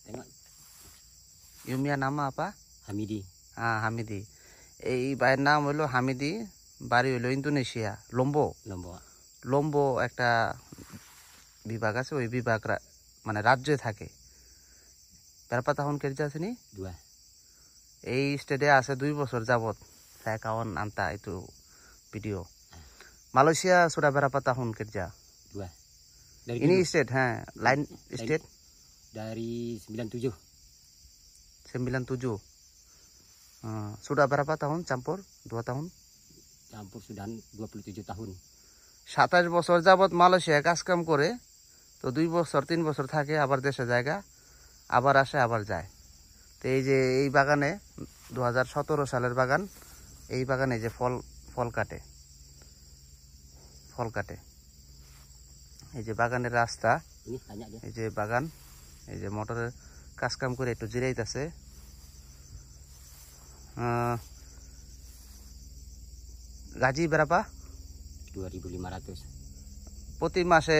Tengok. Yumia nama apa? Hamidi. Hamidi. এই ভাইয়ের নাম হলো হামিদি, বাড়ি হলো ইন্দোনেশিয়া, লম্বো। Lombok. লম্বো একটা বিভাগ আছে, ওই বিভাগ মানে রাজ্যে থাকে। berapa tahun kerja sini? 2. এই স্টেটে আছে 2 বছর যাবত। Saya kawan anta itu video. Malaysia sudah berapa tahun kerja? 2. Dari Ini dulu. state, lain state? Dari 97. 97. Sudah berapa tahun campur? 2 tahun? Campur sudah 27 tahun. 27 বছর যাবত মালয়েশিয়ায় কাজ কাম করে, তো 2 বছর 3 বছর থাকে, আবার দেশে জায়গা, আবার আসে আবার যায়। তো এই যে এই বাগানে 2017 সালের বাগান, এই বাগানে যে ফল কাটে, এই যে বাগানের রাস্তা, Ini tanya dia. এই যে বাগান, এই যে মোটরের কাজ কাম করে একটু জিরাইতেছে। গাজি berapa? 2500. প্রতি মাসে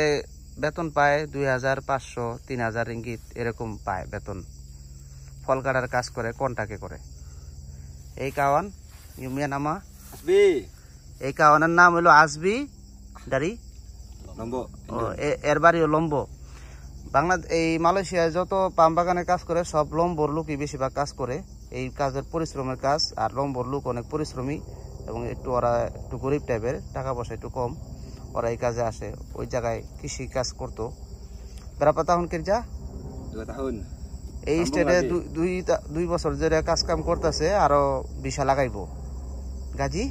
বেতন পায় 2500 3000 রিঙ্গিত এরকম পায় বেতন। ফল কাটার কাজ করে, কন্টাকে করে। এই কাওয়ান ইউমিয়া নামা Asbi. এই কাওয়ানের নাম হলো আসবি দারি Lombok. এর বাড়িও লম্বো। এই মালয়েশিয়ায় যত পাম বাগানে কাজ করে সব লম্বোর লোকই বেশিরভাগ কাজ করে। এই কাজের পরিশ্রমের কাজ, আর লম্বোর লোক অনেক পরিশ্রমী এবং ওরা একটু গরিব টাইপের, টাকা পয়সা একটু কম, ওরা এই কাজে আসে। ওই জায়গায় কৃষি কাজ করতো। berapa tahun kerja? 2 tahun. এই স্টেটে 2 বছর ধরে কাজ কাম করতেছে, আরো ভিসা লাগাইবো। গাজি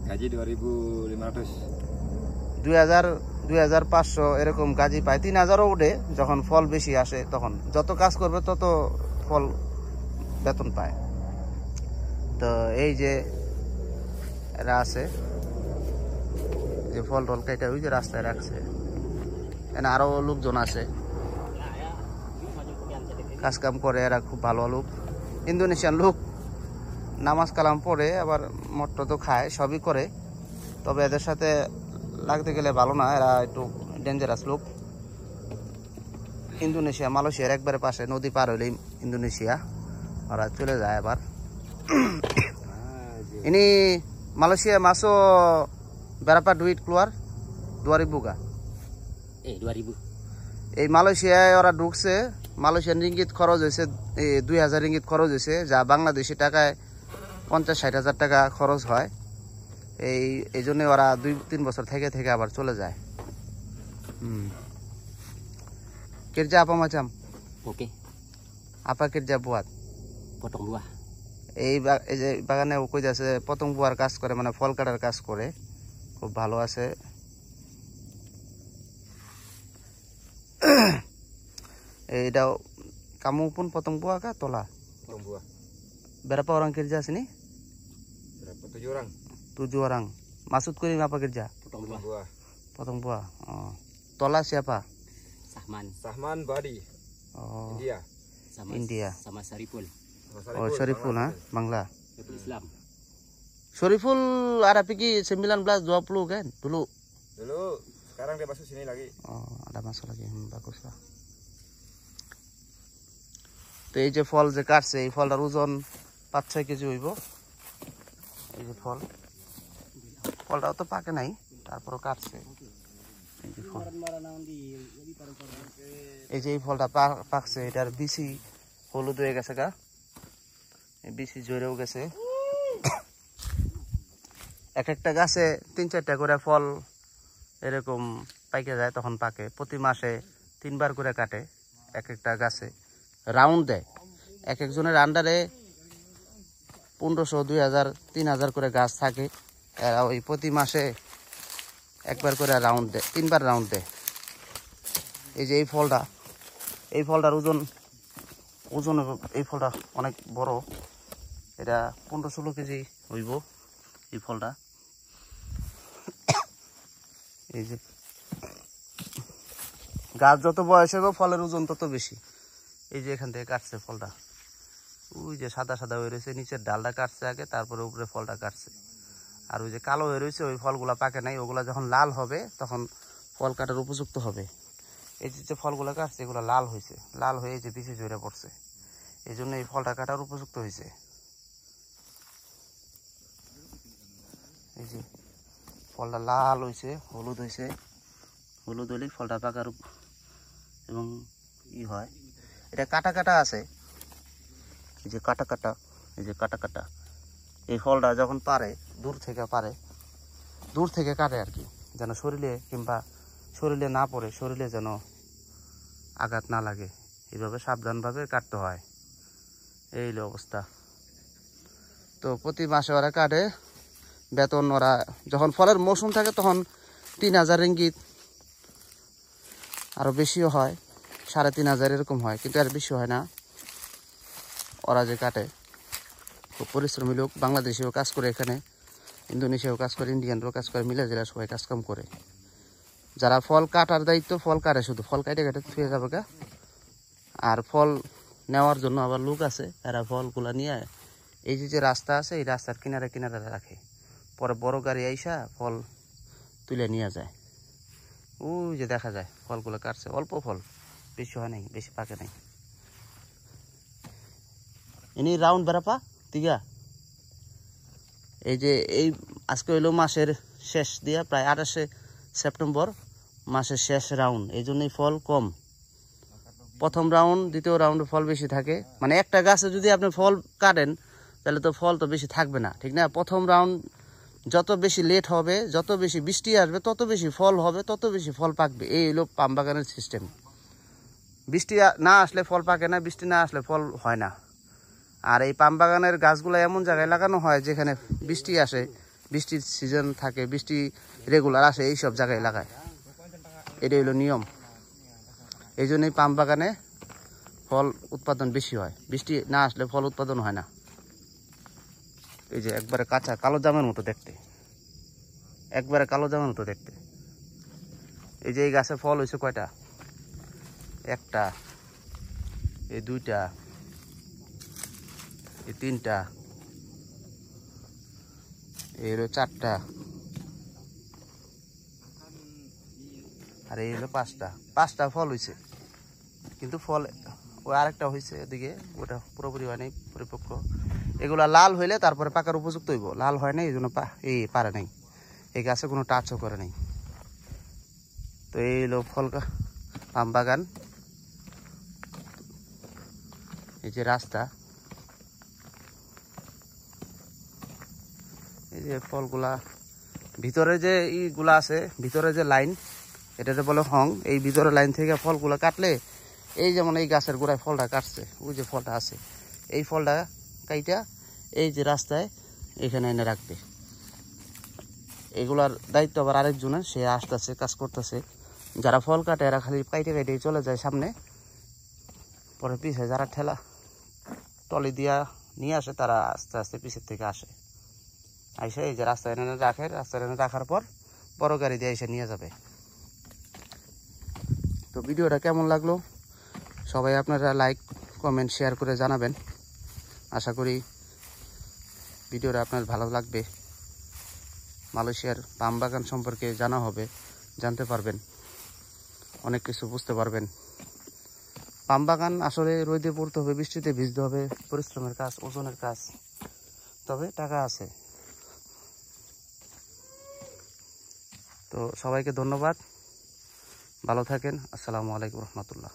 Gaji 2500. 2500 এরকম গাজি পায়। 3000ও উঠে যখন ফল বেশি আসে, তখন যত কাজ করবে তত ফল বেতন পায়। তো এই যে এরা আছে, যে ফল টল কেটে ওই যে রাস্তায় রাখছে, এখানে আরো লোকজন আছে কাজ কাম করে। এরা খুব ভালো লোক, ইন্দোনেশিয়ান লোক। নামাজ কালাম পড়ে, আবার মট্ট তো খায়, সবই করে। তবে এদের সাথে লাগতে গেলে ভালো না, এরা একটু ডেঞ্জারাস লোক। ইন্দোনেশিয়া মালয়েশিয়ার একবারে পাশে, নদী পার হইলেই ইন্দোনেশিয়া, ওরা চলে যায় আবার। Ini Malaysia masuk berapa duit keluar? 2000 kah? 2000. এই মালয়েশিয়ায় ওরা ঢুকছে, মালয়েশিয়ান রিঙ্গিত খরচ হয়েছে 2000 রিঙ্গিত খরচ হয়েছে, যা বাংলাদেশি টাকায় 50-60 হাজার টাকা খরচ হয়। এই জন্য ওরা 2-3 বছর থেকে আবার চলে যায়। Kerja apa macam? Oke. Apa kerja buat? Potong buah. এই যে বাগানে কই যাচ্ছে পতঙ্গ বুয়ার কাজ করে, মানে ফল কাটার কাজ করে, খুব ভালো আছে। এইটা kamu pun potong buah kah tola? Potong buah. Berapa orang kerja sini? Berapa? 7 orang. 7 orang. Maksud kuring apa kerja? Potong buah. Potong buah. Oh. Tola siapa? Sahman Badi. Oh. India. India. Sama Saripul. Oh, Syariful, Bangla. Islam. Syariful ada pergi 1920 kan? Dulu. Sekarang dia masuk sini lagi. Oh, ada masuk lagi. Bagus lah. তো এই যে ফল যে কাটছে, এই ফলটার ওজন 5-6 KG হইব। এই যে ফলটাও তো পাকে নাই, তারপরও কাটছে। এই যে এই ফলটা পাকছে, এটার বিচি হলুদ হয়ে গেছে গা, বিচি ঝরেও গেছে। এক একটা গাছে 3-4টা করে ফল এরকম পাইকে যায়, তখন পাকে। প্রতি মাসে 3 বার করে কাটে, এক একটা গাছে রাউন্ড দেয়। এক একজনের আন্ডারে 1500, 2000, 3000 করে গাছ থাকে। এরা ওই প্রতি মাসে একবার করে রাউন্ড দেয়, 3 বার রাউন্ড দেয়। এই যে এই ফলটার ওজন এই ফলটা অনেক বড়, এটা 15-16 কেজি হইব এই ফলটা। এই যে গাছ যত বয়স হবে ফলের ওজন তত বেশি। এই যে এখান থেকে কাটছে ফলটা, ওই যে সাদা সাদা হয়ে রয়েছে, নিচের ডালটা কাটছে আগে, তারপরে উপরে ফলটা কাটছে। আর ওই যে কালো হয়ে রয়েছে ওই ফলগুলা পাকে নাই, ওগুলা যখন লাল হবে তখন ফল কাটার উপযুক্ত হবে। এই যে ফলগুলো কাটছে এগুলো লাল হয়েছে, লাল হয়ে এই যে বিচি ঝরে পড়ছে, এই জন্য এই ফলটা কাটার উপযুক্ত হয়েছে। এই যে ফলটা লাল হয়েছে, হলুদ হয়েছে, হলুদ হলেই ফলটা পাকার এবং ই হয়। এটা কাটা কাটা আছে, এই যে কাটা কাটা, এই যে কাটা কাটা। এই ফলটা যখন পারে দূর থেকে কাটে আর কি, যেন শরীরে কিংবা শরীরে না পড়ে, শরীরে যেন আঘাত না লাগে, এইভাবে সাবধানভাবে কাটতে হয়। এই হলো অবস্থা। তো প্রতি মাসে ওরা কাটে, বেতন ওরা যখন ফলের মৌসুম থাকে তখন 3000 রিঙ্গিত, আরও বেশিও হয়, 3500 এরকম হয়, কিন্তু আর বেশি হয় না। ওরা যে কাটে খুব পরিশ্রমী লোক, বাংলাদেশেও কাজ করে, এখানে ইন্দোনেশিয়াও কাজ করে, ইন্ডিয়ানরাও কাজ করে, মিলে জেলা সবাই কাজকাম করে। যারা ফল কাটার দায়িত্ব, ফল কাটে, শুধু ফল কাটে থুয়ে যাবে গা। আর ফল নেওয়ার জন্য আবার লোক আছে, এরা ফলগুলা নিয়ে এই যে রাস্তা আছে এই রাস্তার কিনারে কিনারে রাখে, পরে বড় গাড়ি আইসা ফল তুলে নিয়ে যায়। ওই যে দেখা যায় ফলগুলো কাটছে, অল্প ফল, বেশি হয় নাই, বেশি পাকে নাই। ইনি রাউন্ড বেড়াপা তিগা। এই যে এই আজকে হইলো মাসের শেষ দিয়া, প্রায় 28শে সেপ্টেম্বর মাসের শেষ রাউন্ড, এই জন্যই ফল কম। প্রথম রাউন্ড দ্বিতীয় রাউন্ডে ফল বেশি থাকে, মানে একটা গাছে যদি আপনি ফল কাটেন তাহলে তো ফল তো বেশি থাকবে না, ঠিক না? প্রথম রাউন্ড যত বেশি লেট হবে, যত বেশি বৃষ্টি আসবে, তত বেশি ফল হবে, তত বেশি ফল পাকবে। এই হলো পাম বাগানের সিস্টেম। বৃষ্টি না আসলে ফল পাকে না, বৃষ্টি না আসলে ফল হয় না। আর এই পাম বাগানের গাছগুলো এমন জায়গায় লাগানো হয় যেখানে বৃষ্টি আসে, বৃষ্টির সিজন থাকে, বৃষ্টি রেগুলার আসে, এইসব জায়গায় লাগায়। এটাই হলো নিয়ম। এই জন্যই পাম বাগানে ফল উৎপাদন বেশি হয়, বৃষ্টি না আসলে ফল উৎপাদন হয় না। এই যে একবারে কাঁচা কালো জামের মতো দেখতে, একবারে কালো জামের মতো দেখতে। এই যে এই গাছে ফল হয়েছে কয়টা? একটা, এই দুইটা, এই তিনটা, এই হলো চারটা, আর এই হলো পাঁচটা ফল হয়েছে। কিন্তু ফল ওই আরেকটা হয়েছে এদিকে, ওটা পুরোপুরি হয় নাই, পরিপক্ক। এগুলা লাল হইলে তারপরে পাকার উপযুক্ত হইব, লাল হয় নাই এই জন্য পারে নাই, এই গাছে কোনো টাচও করে নাই। তো এই হলো পাম বাগান। এই যে রাস্তা, এই যে ফলগুলা ভিতরে যে ইগুলা আছে, ভিতরে যে লাইন, এটাতে বলে হং, এই ভিতরে লাইন থেকে ফলগুলা কাটলে, এই যেমন এই গাছের গোড়ায় ফলটা কাটছে, ওই যে ফলটা আছে, এই ফলটা কাইটা এই যে রাস্তায় এখানে এনে রাখবে। এগুলার দায়িত্ব আবার আরেকজনের, সে আসতেছে, কাজ করতেছে। যারা ফল কাটে এরা খালি কাইটে কাইটে চলে যায় সামনে, পরে পিছে যারা ঠেলা টলি দিয়া নিয়ে আসে তারা আস্তে আস্তে পিছের থেকে আসে, আইসে এই যে রাস্তায় এনে রাখে, রাস্তায় এনে রাখার পর বড় গাড়ি দিয়ে এসে নিয়ে যাবে। তো ভিডিওটা কেমন লাগলো সবাই আপনারা লাইক কমেন্ট শেয়ার করে জানাবেন। আশা করি ভিডিওটা আপনার ভালো লাগবে। মালয়েশিয়ার পাম বাগান সম্পর্কে জানা হবে, জানতে পারবেন, অনেক কিছু বুঝতে পারবেন। পাম বাগান আসলে রোদে পড়তে হবে, বৃষ্টিতে ভিজতে হবে, পরিশ্রমের কাজ, ওজনের কাজ, তবে টাকা আছে। তো সবাইকে ধন্যবাদ, ভালো থাকেন। আসসালামু আলাইকুম রহমতুল্লাহ।